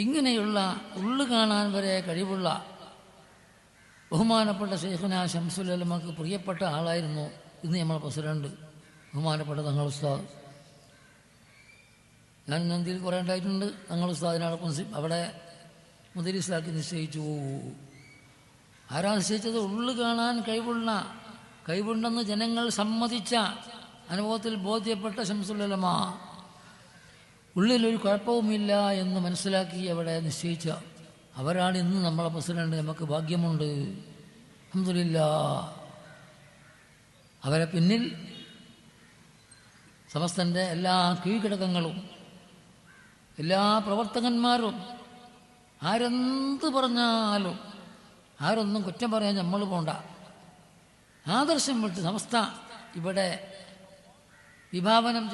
ഇങ്ങനെയുള്ള ഉള്ളു കാണാൻ വരെ കഴിവുള്ള ബഹുമാനപ്പെട്ട ശൈഖുന ശംസുൽ ഉലമക്ക് പ്രിയപ്പെട്ട ആളായിരുന്നു ഇന്ന് നമ്മളെ പ്രസിഡന്റ് ബഹുമാനപ്പെട്ട തങ്ങൾ ഉസ്താദ്. ഞാൻ നന്ദിയിൽ കുറേ ഉണ്ടായിട്ടുണ്ട്. തങ്ങൾ ഉസ്താദിനോടൊപ്പം അവിടെ മുദരിസാക്കി നിശ്ചയിച്ചു. ആരാ നിശ്ചയിച്ചത്? ഉള്ളു കാണാൻ കഴിവുണ്ടെന്ന് ജനങ്ങൾ സമ്മതിച്ച, അനുഭവത്തിൽ ബോധ്യപ്പെട്ട ശംസുൽ ഉലമ, ഉള്ളിലൊരു കുഴപ്പവുമില്ല എന്ന് മനസ്സിലാക്കി അവിടെ നിശ്ചയിച്ച അവരാണ് ഇന്ന് നമ്മളെ പ്രസിഡന്റ്. നമുക്ക് ഭാഗ്യമുണ്ട്, അൽഹംദുലില്ലാഹ്. അവരെ പിന്നിൽ സമസ്തൻ്റെ എല്ലാ കീഴ്ഘടകങ്ങളും, എല്ലാ പ്രവർത്തകന്മാരും, ആരെന്ത് പറഞ്ഞാലും ആരൊന്നും കുറ്റം പറയാൻ നമ്മൾ പോണ്ട. ആദർശം വിട്ട് സമസ്ത ഇവിടെ വിഭാവനം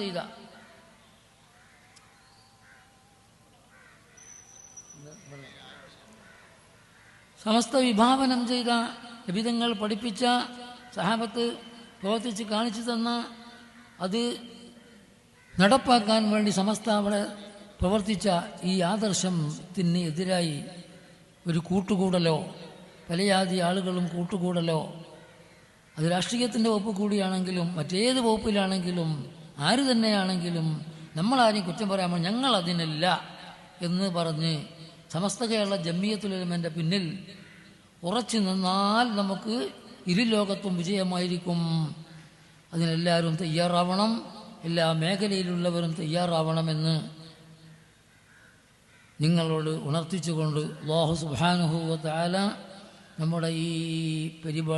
ചെയ്ത നബിതങ്ങൾ പഠിപ്പിച്ച, സഹാബത്ത് പ്രവർത്തിച്ച് കാണിച്ചു തന്ന, അത് നടപ്പാക്കാൻ വേണ്ടി സമസ്ത അവിടെ പ്രവർത്തിച്ച ഈ ആദർശത്തിന് എതിരായി ഒരു കൂട്ടുകൂടലോ, പലയാതി ആളുകളും കൂട്ടുകൂടലോ, അത് രാഷ്ട്രീയത്തിൻ്റെ വകുപ്പ് കൂടിയാണെങ്കിലും മറ്റേത് വകുപ്പിലാണെങ്കിലും ആര് തന്നെയാണെങ്കിലും നമ്മളാരെയും കുറ്റം പറയാമോ, ഞങ്ങൾ അതിനല്ല എന്ന് പറഞ്ഞ് സമസ്ത കേരള ജംഇയ്യത്തുൽ ഉലമയുടെ പിന്നിൽ ഉറച്ചു നിന്നാൽ നമുക്ക് ഇരുലോകത്തും വിജയമായിരിക്കും. അതിനെല്ലാവരും തയ്യാറാവണം, എല്ലാ മേഖലയിലുള്ളവരും തയ്യാറാവണമെന്ന് നിങ്ങളോട് ഉണർത്തിച്ചുകൊണ്ട് അല്ലാഹു സുബ്ഹാനഹു വ തആല നമ്മുടെ ഈ പരിപാടി